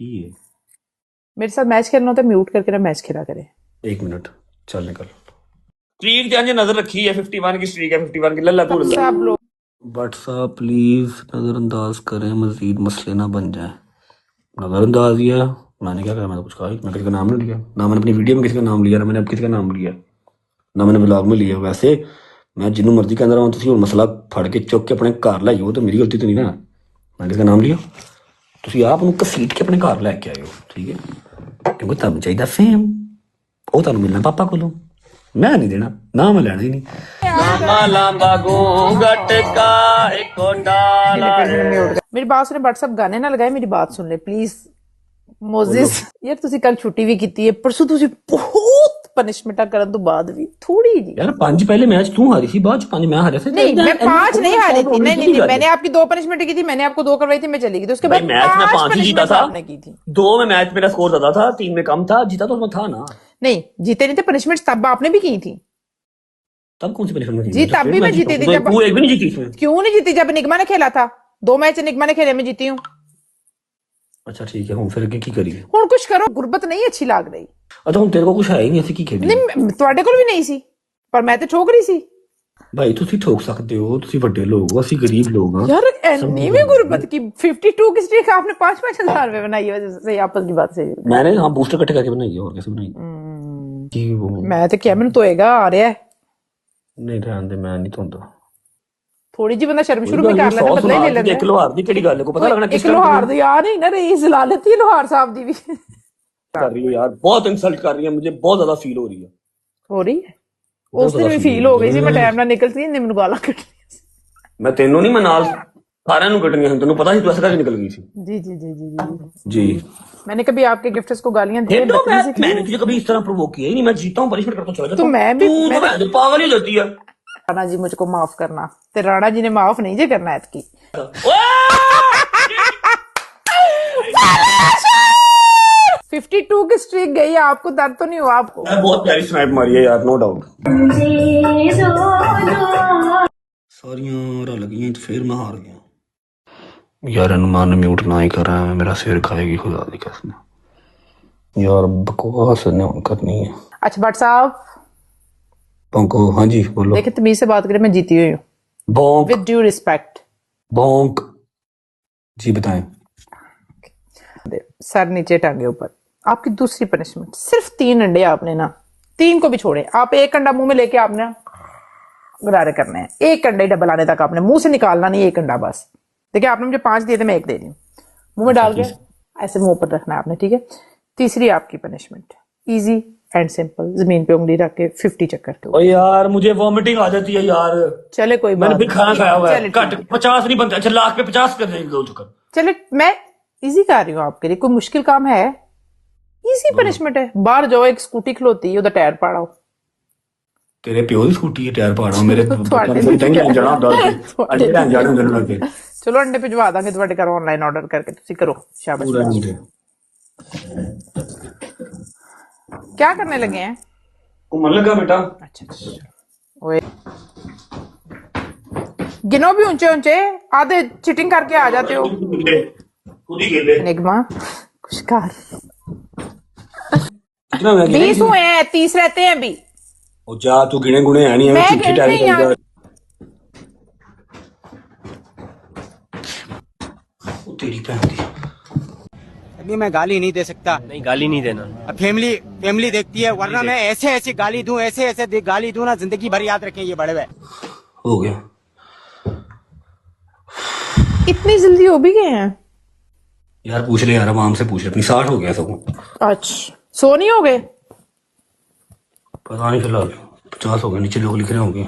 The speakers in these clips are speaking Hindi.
की है? मेरे साथ मैच खेलना होता है म्यूट करके ना मैच खेला करे। 1 मिनट चल निकल। स्ट्रीक ध्यान नजर रखी है 51 की स्ट्रीक है 51 की लल्ला तू लल्ला। सब लोग बट साहब प्लीज नजरअंदाज करें मजीद मसले ना बन जाए। नजरअंदाज किया मैंने क्या कहा मैंने कुछ कहा मैं किसी का नाम नहीं लिया ना मैंने अपनी वीडियो में किसी का नाम लिया ना मैंने अब किसी का नाम लिया ना मैंने ब्लॉग में लिया। वैसे मैं जिन्हों मर्जी के अंदर आऊँ तुम मसला फड़ के चुक के अपने घर लाई हो तो मेरी गलती तो नहीं ना मैं किसी का नाम लिया ਤੁਸੀਂ ਆਪ ਨੂੰ ਕਸੀਟ ਕੇ ਆਪਣੇ ਘਰ ਲੈ ਕੇ ਆਇਓ ਠੀਕ ਹੈ ਕਿਉਂਕਿ ਤੁਹਾਨੂੰ ਚਾਹੀਦਾ ਫੇਮ ਉਹ ਤੁਹਾਨੂੰ ਮਿਲਣਾ ਪਾਪਾ ਕੋਲੋਂ मैं नहीं देना ना मैं लेना ही नहीं लांबा लांबा घूंघट का एक डाला है। मेरी बात सुने व्हाट्सएप गाने ना लगाए मेरी बात सुन ले प्लीज मोजिस यार ਤੁਸੀਂ ਕੱਲ ਛੁੱਟੀ ਵੀ ਕੀਤੀ ਹੈ ਪਰਸੋਂ ਤੁਸੀਂ ਬਹੁਤ पनिशमेंट ਕਰਨ ਤੋਂ ਬਾਅਦ ਵੀ थोड़ी जी यार 5 पहले मैच तू हारी थी बाद 5 मैं हारा था नहीं मैं 5 नहीं हारी थी नहीं मैंने आपकी 2 पनिशमेंट की थी मैंने आपको 2 करवाई थी मैं चली गई थी उसके बाद मैच में 5 ही जीता था आपने की थी 2 में मैच मेरा स्कोर ज्यादा था 3 में कम था जीता तो मैं था ना नहीं जीते नहीं थे पनिशमेंट तब आपने भी की थी तब कौन सी पनिशमेंट जी तब भी मैं जीती थी जब तू एक भी नहीं जीती इसमें क्यों नहीं जीती जब निगमा ने खेला था 2 मैच निगमा ने खेले मैं जीती हूँ अच्छा ठीक है हम फिर की करिए ਹੁਣ ਕੁਝ ਕਰੋ ਗੁਰਬਤ ਨਹੀਂ ਅੱਛੀ ਲੱਗ ਰਹੀ अच्छा हम तेरे को कुछ है ही नहीं ऐसी की खेली ਨਹੀਂ ਤੁਹਾਡੇ ਕੋਲ ਵੀ ਨਹੀਂ ਸੀ ਪਰ ਮੈਂ ਤੇ ਠੋਕ ਰਹੀ ਸੀ भाई ਤੁਸੀਂ ठोक सकते हो ਤੁਸੀਂ ਵੱਡੇ लोग हो ਅਸੀਂ गरीब लोग हैं यार एनी में गुरबत की 52 की स्ट्रीक आपने 5-5 हजार रुपए बनाई है सही आपस की बात सही मैंने हाँ बूस्टर इकट्ठे करके बनाई है और कैसे बनाई की वो मैं तो क्या मैंने धोएगा आ रहा है नहीं रहने दे मैं नहीं धोंदा थोड़ी जी बंदा शर्म शुरू भी कर लेता बदला ही ले लेता एक लोहार दी केड़ी गल है को पता लगना किस लोहार दी यार नहीं ना रही जला लेती है लोहार साहब दी भी कर रही हो यार बहुत इंसल्ट कर रही है मुझे बहुत ज्यादा फील हो रही है उस दिन भी फील हो गई थी मैं टाइम ना निकलती नहीं मैंने गाला कट मैं तेनों नहीं मैं नाल सारे नु कटनी है तेनों पता ही तू ऐसा करके निकल गई थी जी जी जी जी जी मैंने कभी आपके गिफ्टर्स को गालियां दी मैंने तुझे कभी इस तरह प्रोवोक किया ही नहीं मैं जीता हूं पनिशमेंट करता हूं चला जाता तो मैं भी तू पागल ही होती है राणा जी मुझको माफ करना ते राणा जी ने माफ नहीं जे करना है 52 की स्ट्रीक गई है आपको दर्द तो नहीं हुआ आपको बहुत प्यारी स्नाइप मारी है यार नो डाउट सारियां रल गई तो फिर मैं हार गया यार अनुमान म्यूट ना ही कर रहा है मेरा सिर खाएगी खुदा दी कसम यार बकवास ने करनी है अच्छा भट्ट साहब पंको हाँ जी बोलो देखिए तमीज से बात करें मैं जीती हुई हूँ बॉन्क विद ड्यू रिस्पेक्ट बॉन्क जी बताएं सर नीचे टांगे ऊपर आपकी दूसरी पनिशमेंट सिर्फ 3 अंडे आपने ना 3 को भी छोड़े आप 1 अंडा मुंह में लेके आपने गरारे करने हैं 1 अंडे डबल आने तक आपने मुंह से निकालना नहीं 1 अंडा बस देखिए आपने मुझे 5 दिए थे मैं 1 दे रही हूँ मुंह में डाल के ऐसे मुंह पर रखना है आपने ठीक है तीसरी आपकी पनिशमेंट इजी एंड सिंपल जमीन पे उंगली रख के 50 चक्कर के ओ यार मुझे वॉमिटिंग आ जाती है यार चले कोई मैंने भी खाना खाया हुआ है कट 50 नहीं बनता अच्छा लाख पे 50 कर देंगे 2 चक्कर चले मैं इजी कर रही हूँ आपके लिए कोई मुश्किल काम है इजी पनिशमेंट है बाहर जाओ एक स्कूटी खलोती है उधर टायर पाड़ाओ तेरे प्यो दी स्कूटी है टायर पाड़ाओ मेरे चलो अंडे भिजवा दांगे ਤੁਹਾਡੇ ਘਰ ਆਨਲਾਈਨ ਆਰਡਰ ਕਰਕੇ ਤੁਸੀਂ ਕਰੋ शाबाश क्या करने लगे हैं घूमने लगा बेटा अच्छा ओए गिनो भी ऊंचे ऊंचे आधे चिटिंग करके आ जाते हो खुद ही खेले निगमा कुछ कर कितना मैं 20 हुए हैं 30 रहते हैं अभी ओ जा तू गिने गुने है नहीं है चिट्ठी टाइप कर ओ तेरी बहन दी अभी मैं गाली नहीं दे सकता नहीं गाली नहीं देना फैमिली देखती है वरना मैं ऐसे गाली दूं ऐसे गाली दूं ना जिंदगी भर याद रखें ये बड़े हुए हो गया इतनी जल्दी हो भी गए हैं यार पूछ ले यार आराम से पूछ ले अपनी 60 हो गया सब अच्छा सो नहीं हो गए पता नहीं फिलहाल 50 हो गए नीचे लोग लिख रहे होंगे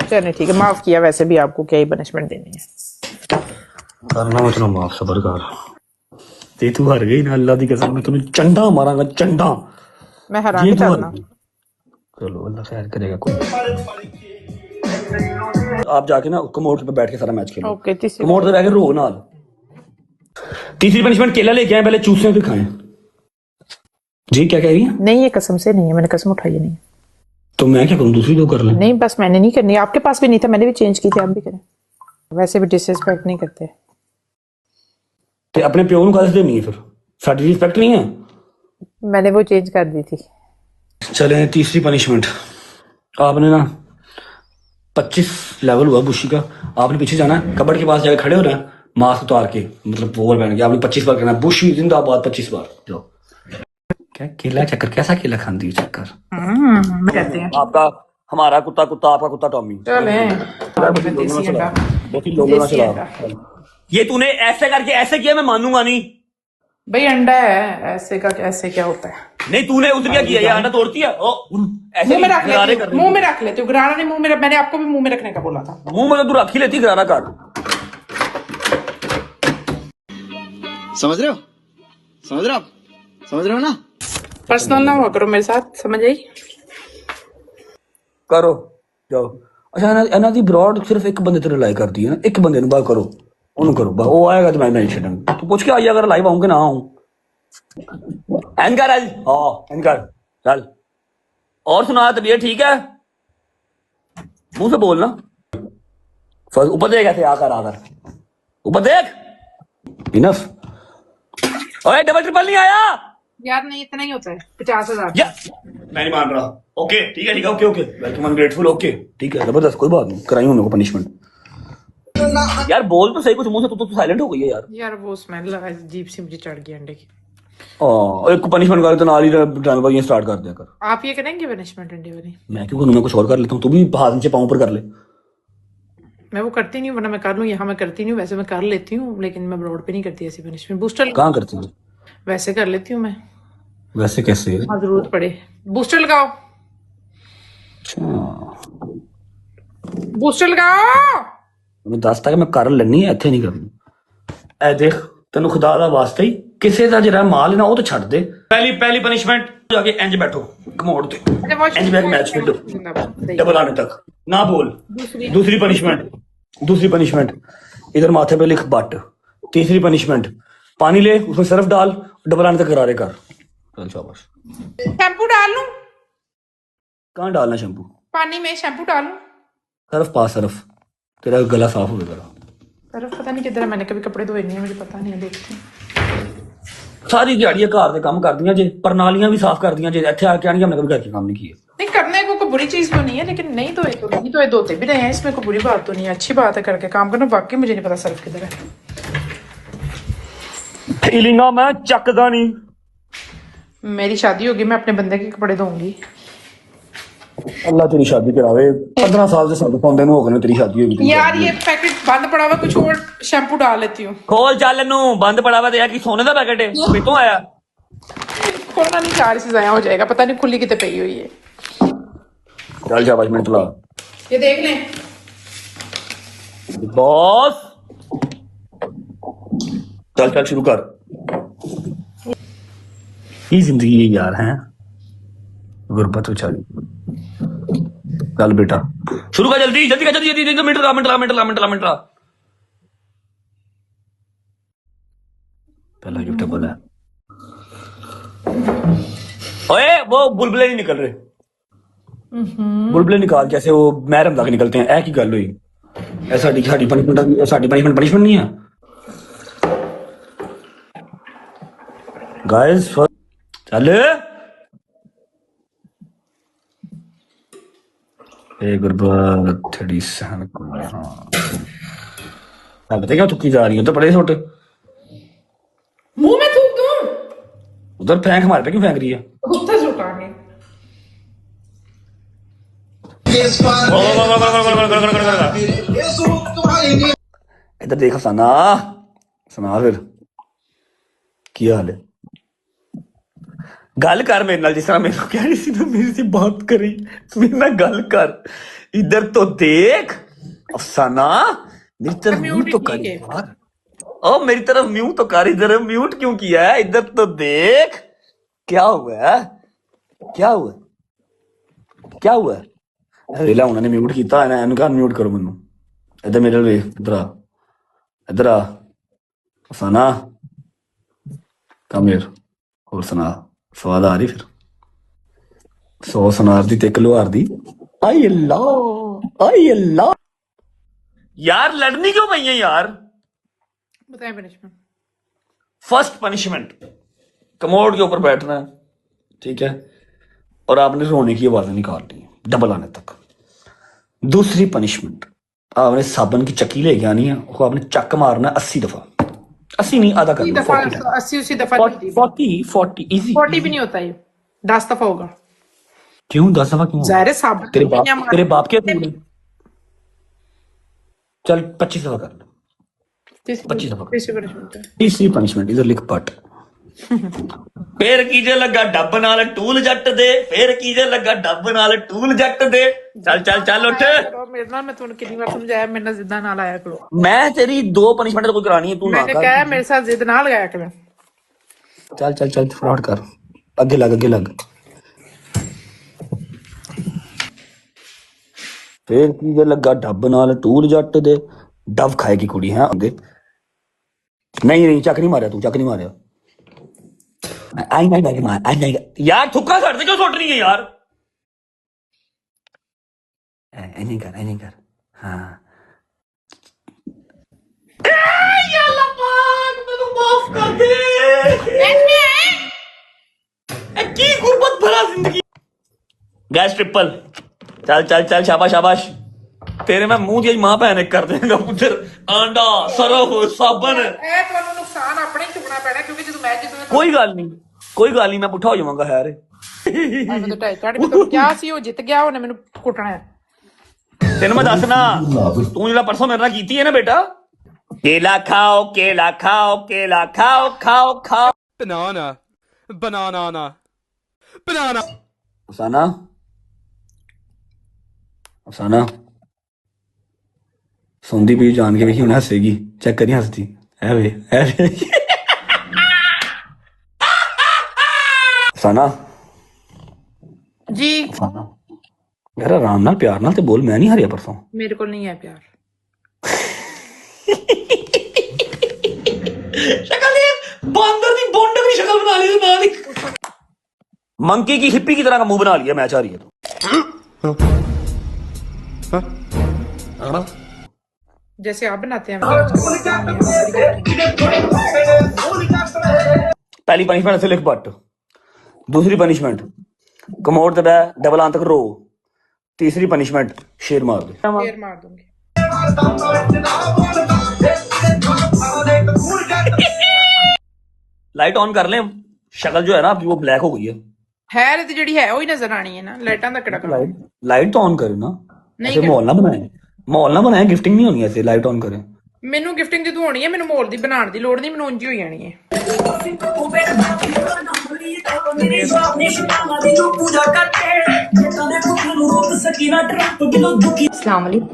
चलिए ठीक है माफ किया वैसे भी आपको क्या ही पनिशमेंट देनी है करना मैं चलो माफ सबर कर ते तू हार गई ना अल्लाह दी कसम मैं तुम्हें चंडा मारांगा चंडा मैं हरामी करना चलो अल्लाह खैर करेगा कोई आप जाके ना कमोड पे बैठ के सारा मैच खेलो ओके कमोड पे बैठ के रो नाल तीसरी पनिशमेंट केला लेके आए पहले चूसे फिर खाएं जी क्या कह रही है नहीं ये कसम से नहीं है मैंने कसम उठाई नहीं तो मैं क्या करूं दूसरी दो कर ले नहीं बस मैंने नहीं करनी आपके पास भी नहीं था मैंने भी चेंज की थी आप भी करें वैसे भी डिसरिस्पेक्ट नहीं करते ते अपने प्यो नु काहे देनी है फिर साड़ी रिस्पेक्ट नहीं है। मैंने वो चेंज कर दी थी। चले तीसरी पनिशमेंट, आपने ना 25 लेवल हुआ बुशी का, आपने पीछे जाना है, कबर्ड के पास जाकर खड़े होना है, मास्क उतार के, मतलब ओवर पहन के आपने 25 बार करना है, बुशी जिंदाबाद 25 बार। जाओ। क्या केला चक्कर, कैसा केला खाती है चक्कर? कहते हैं आपका हमारा कुत्ता कुत्ता, आपका कुत्ता टॉमी। चले देसी अंडा, देसी अंडा। ये तूने ऐसे करके ऐसे किया, मैं मानूंगा नहीं। भाई अंडा है, ऐसे का ऐसे क्या होता है? नहीं तूने उसने क्या किया, ये अंडा तोड़ती है ओ, ऐसे मुंह में रख गरारे लेती कर हूँ, मुंह में रख लेती हूँ, गरारा नहीं मुंह में, मैंने आपको भी मुंह में रखने का बोला था। मुंह में तो तू रख ही लेती गरारा काट। समझ रहे हो, समझ रहे हो आप, समझ रहे हो ना? पर्सनल ना हुआ करो मेरे साथ, समझ आई? करो जाओ। अच्छा ਇਹਨਾਂ ਦੀ ਬਰੋਡ ਸਿਰਫ ਇੱਕ ਬੰਦੇ ਤੇ ਰਿਲਾਈ ਕਰਦੀ ਹੈ ਨਾ, ਇੱਕ ਬੰਦੇ ਨੂੰ ਬਾਹਰ ਕਰੋ, ਉਹਨੂੰ ਕਰੋ ਬਾ, ਉਹ ਆਏਗਾ ਤੇ ਮੈਂ ਨਹੀਂ ਛੱਡਾਂਗਾ। ਤੂੰ ਪੁੱਛ ਕੇ ਆਈ ਅਗਰ ਲਾਈਵ ਆਉਂਗੇ ना आऊं। एनकर आज हाँ एनकर चल। और सुना, तबीयत ठीक है? मुंह से बोलना। ऊपर देख, ऐसे आकर ऊपर देख। इनफ। ओए डबल ट्रिपल नहीं आया यार नहीं, इतना ही होता है 50,000। या मैं नहीं मान रहा। ओके ठीक है okay okay, welcome ungrateful. Okay ठीक है, जबरदस्त, कोई बात नहीं, कराई उन लोगों को पनिशमेंट। यार बोल तो सही कुछ, मुंह से तू साइलेंट हो गई है यार। यार वो स्मेल अजीब सी मुझे चढ़ गई अंडे की। एक को पनिशमेंट करे तो नाल ही ड्रामे पर ये स्टार्ट कर दिया कर। आप ये करेंगे पनिशमेंट अंडे वाली? मैं क्यों करूं, मैं कुछ और कर लेता हूँ, तू भी हाथ नीचे पाँव पर कर ले। मैं वो करती नहीं हूँ, वरना मैं कर लूँ, यहाँ मैं करती नहीं हूँ, वैसे मैं कर लेती हूँ, लेकिन मैं ब्रॉड पे नहीं करती ऐसी पनिशमेंट। बूस्टर कहाँ करती है? वैसे कर लेती हूँ मैं, वैसे कैसे? हाँ जरूरत पड़े। बूस्टर लगाओ, बूस्टर लगाओ। मैं दसता कि मैं कर लेनी है, इत्थे नहीं करनी। ए देख तेन खुदा दा वास्ते ही किसी का जरा माल ना वो तो छड़ दे। पहली पनिशमेंट जाके इंज बैठो कमोड ते, इंज बैठ मैच खेलो डबल आने तक ना बोल। दूसरी पनिशमेंट इधर माथे पे लिख बट। तीसरी पनिशमेंट पानी ले, उसमें सर्फ डाल, डबल आने तक गरारे कर। चल शाबाश। शैम्पू डाल लूं? कहाँ डालना शैम्पू? पानी में शैम्पू डालूं? सर्फ पा, सर्फ, तेरा गला साफ हो गया। सर्फ पता नहीं किधर है, मैंने कभी कपड़े धोए नहीं है, मुझे पता नहीं है, देखती हूं। सारी दिहाड़ियां घर दे काम कर दियां जे, प्रणालियां भी साफ कर दियां जे, इत्थे आके आनी हमने कभी घर के काम नहीं किए। नहीं करने को कोई बुरी चीज तो नहीं है, लेकिन नहीं धोए तो नहीं धोए, धोते भी रहे हैं, इसमें कोई बुरी बात तो नहीं है, अच्छी बात है करके काम करना। बाकी मुझे नहीं पता सर्फ किधर है। फीलिंगा मैं चकदा नहीं। मेरी शादी होगी, मैं अपने बंदे के कपड़े धोऊंगी। अल्लाह तेरी शादी करावे, 15 साल से साल पौंदे नु हो गए तेरी शादी होगी। यार ये पैकेट बंद पड़ा हुआ, कुछ और शैम्पू डाल लेती हूँ। खोल चल नु, बंद पड़ा हुआ ते यार की सोने दा पैकेट है, कितों आया? खोलना नहीं, 4 से जाया हो जाएगा, पता नहीं खुली कितने पई हुई है। चल शाबाश, मिनट ला। ये देख लें बॉस, चल शुरू कर। ये जिंदगी है यार, है गुरबत उछाली। चल बेटा शुरू कर, जल्दी जल्दी कर, जल्दी मिनट ला। पहला गिफ्ट बोला, ओए वो बुलबुले नहीं निकल रहे। बुलबुले निकाल, जैसे वो मैरम तक निकलते हैं। ऐ की गल हुई, साडी पनिशमेंट नहीं है गाइस। चल गुरबत थोड़ी सहन को। हाँ पता क्या थुकी जा रही है, तो बड़े छोटे मुंह में थूक दूं? उधर फेंक, हमारे पे क्यों फेंक रही है? कुत्ता झुकाएंगे। इधर देख सना, सुना फिर की हाल है? गल कर मेरे नाल, जिस तरह मेरे को कह रही थी ना, मेरे से बात करी, मेरे नाल गल कर। इधर तो देख अफसाना, मेरी तरफ म्यूट तो कर यार। ओ मेरी तरफ म्यूट तो कर, इधर म्यूट क्यों किया है? इधर तो देख क्या हुआ है, क्या हुआ है? रेला उन्होंने म्यूट किया है, इनका अनम्यूट करो मैनू। इधर मेरे वे, इधर आ अफसाना, कम हियर। और सुना, स्वाद आ रही फिर? 100 सुनार दी ते कलवार दी। आई अल्लाह यार, लड़नी क्यों पई है यार? बताएं पनिशमेंट। फर्स्ट पनिशमेंट कमोड के ऊपर बैठना है, ठीक है, और आपने रोने की आवाजें निकालनी है डबल आने तक। दूसरी पनिशमेंट, आपने साबन की चक्की लेके आनी है, वो आपने चक मारना 80 दफा। 80 नहीं, आधा कर लो, 80 उसी दफा 40 इजी। 40 भी नहीं होता ये, 10 दफा होगा। क्यों 10 दफा क्यों? जाहिर है साबुन तेरे बाप के असूल है। चल 25 दफा कर लो, 25 दफा। तीसरी पनिशमेंट, इधर लिख पट। फिर कीजे लगा डब नाल टूल जट दे, फिर कीजे लगा डब नाल टूल जट दे। चल चल चल उठ। मेरे नाल मैं तुमने कितनी बार समझाया, मेरे नाल जिद ना लाया करो। मैं तेरी 2 पनिशमेंट कोई करानी है, तू ना मैंने कर। कहा मेरे साथ जिद ना लगाया करो। चल चल चल फटाफट कर, अगे लग अगे लग। फिर कीजे लगा डब नाल टूल जट दे। डब खाएगी कुड़ी है आगे। नहीं नहीं चक नहीं मारा तू, चक नहीं मारा। आई नहीं मार, आई नहीं यार, थुक्का कर दे, क्यों सुट रही है यार? ऐ नहीं कर, ऐ नहीं कर। हाँ या अल्लाह पाक मैनू माफ कर दे। ए की गुरबत भरा जिंदगी। Gas triple. चल चल चल, शाबाश शाबाश। तेरे मैं मुंह दी मां भैन कर देगा पुੱਤਰ। आंडा सरफ साबन ਇਹ ਤੁਹਾਨੂੰ ਨੁਕਸਾਨ ਆਪਣੇ ਹੀ ਚੁਕਣਾ ਪੈਣਾ, ਕਿਉਂਕਿ ਜਦੋਂ ਮੈਂ ਜਿੱਦੋਂ कोई गल नहीं, कोई गल नहीं, मैं पुੱਠਾ ਹੋ ਜਾਵਾਂਗਾ ਖੈਰ। ਮੈਂ ਤਾਂ ਟਾਈ ਕਾੜ ਮੈਂ ਕਿਹਾ ਸੀ ਉਹ ਜਿੱਤ ਗਿਆ, ਉਹਨੇ ਮੈਨੂੰ ਕੁੱਟਣਾ ਹੈ। तेन मैं दसना, तू जो परसों मेरे नाल कीती है ना बेटा, केला खाओ केला खाओ केला खाओ खाओ खाओ। बनाना बनाना बनाना। अफसाना अफसाना सुनती पी जान के भी उन्हें हसेगी, चेक करी हसती है वे है वे। अफसाना जी अफसाना यार आराम नाल प्यार नाल ते बोल, मैं नहीं हारिया परसों। ਮੇਰੇ ਕੋਲ ਨਹੀਂ ਹੈ ਪਿਆਰ। शक्ल ये बंदर दी बोंड की शक्ल बना ली तू नाल ही। मंकी की हिप्पी की तरह का मुंह बना लिया, मैच आ रही है तो। जैसे आप बनाते हैं। पहली पनिशमेंट ऐसे लिख बट। दूसरी पनिशमेंट कमोड ते बैठ डबल आन तक रो। तीसरी पनिशमेंट शेर मार दे। शेर मार दूंगी। लाइट ऑन कर ले, शक्ल जो है ना आपकी वो ब्लैक हो गई है। है तो जड़ी है वही नजर आनी है ना, लाइटां दा केड़ा काम। लाइट तो ऑन करे ना, नहीं ऐसे माहौल ना बनाए, माहौल ना बनाए, गिफ्टिंग नहीं होनी ऐसे, लाइट ऑन करे। ਮੈਨੂੰ ਗਿਫਟਿੰਗ ਜਦੋਂ ਹੋਣੀ ਹੈ, ਮੈਨੂੰ ਮੋਲ ਦੀ ਬਣਾਉਣ ਦੀ ਲੋੜ ਨਹੀਂ, ਮੈਨੂੰ ਉਂਝ ਹੀ ਹੋ ਜਾਣੀ ਹੈ।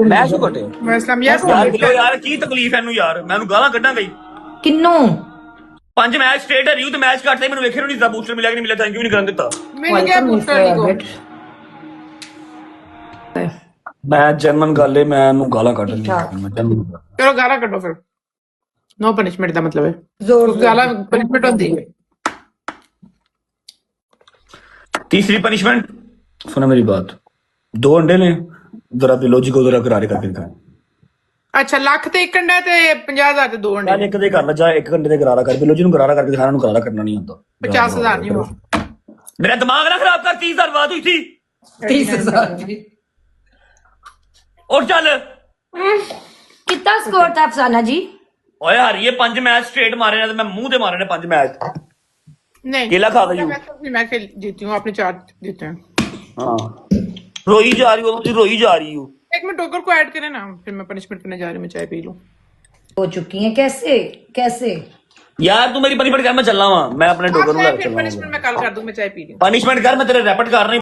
ਮੈਂ ਸ਼ੂ ਕਟੇ ਮੈਂ ਇਸਲਾਮ ਯਾਰ ਯਾਰ ਦਿਲੋਂ ਯਾਰ ਕੀ ਤਕਲੀਫ ਐ ਇਹਨੂੰ ਯਾਰ, ਮੈਨੂੰ ਗਾਲਾਂ ਕੱਢਾਂ ਗਈ। ਕਿੰਨੂੰ 5 ਮੈਚ ਸਟ੍ਰੇਟ ਹਰੀ ਤੇ ਮੈਚ ਕੱਟਦੇ, ਮੈਨੂੰ ਵੇਖੇ ਨੂੰ ਨਹੀਂ ਦਿੱਤਾ, ਬੂਸਟਰ ਮਿਲਿਆ ਕਿ ਨਹੀਂ ਮਿਲਿਆ, ਥੈਂਕ ਯੂ ਨਹੀਂ ਕਰਨ ਦਿੱਤਾ। ਮੈਨੂੰ ਕਿਹਾ ਬੂਸਟਰ ਨਹੀਂ ਕੋ। ਮੈਂ ਜਰਮਨ ਗਾਲੇ, ਮੈਂ ਇਹਨੂੰ ਗਾਲਾਂ ਕੱਢ ਦਿੰਦਾ। ਚਲੋ ਗਾਲਾਂ ਕੱਢੋ ਫਿਰ। ਨੋ ਪਨਿਸ਼ਮੈਂਟ ਦਾ ਮਤਲਬ ਹੈ ਜ਼ੋਰ ਗਾਲਾਂ ਪਨਿਸ਼ਮੈਂਟ ਹੁੰਦੀ ਹੈ। तीसरी पनिशमेंट सुना मेरी बात, 2 अंडे ने जरा बिलोजी को जरा करारे करके दिखाए। ਅੱਛਾ ਲੱਖ ਤੇ 1 ਅੰਡਾ ਤੇ 50,000 ਤੇ 2 ਅੰਡੇ। ਚੱਲ ਇੱਕ ਦੇ ਕਰ ਲੈ ਜਾ, 1 ਘੰਟੇ ਦੇ ਗਰਾਰਾ ਕਰ, ਬਿਲੋਜੀ ਨੂੰ ਗਰਾਰਾ ਕਰਕੇ ਦਿਖਾਣਾ, ਨੂੰ ਗਰਾਰਾ ਕਰਨਾ ਨਹੀਂ ਹੁੰਦਾ। 50,000 ਨਹੀਂ ਹੋ। मेरा दिमाग ना खराब कर, 30,000 बात हुई थी। 30,000 और चल कितना स्कोर था अफसाना जी? ओए हारी ये 5 मैच स्ट्रेट मारे ने, तो मैं मुंह दे मारे ने 5 मैच। नहीं केला खा गई मैं खेल जीती हूँ, आपने 4 जीते हैं। हाँ रोई जा रही हो, मुझे रोई जा रही हो। एक मिनट डॉगर को ऐड करें ना, फिर मैं पनिशमेंट करने जा रही हूँ, मैं चाय पी लूँ। हो चुकी हैं कैसे कैसे? यार तू मेरी पनिशमेंट कर, मैं चल रहा हूँ, मैं अपने डोगर को लेकर चल रहा हूँ। पनिशमेंट मैं कल कर दूँ, मैं चाय पी लूँ। पनिशमेंट कर, मैं तेरे रैपिड कर रही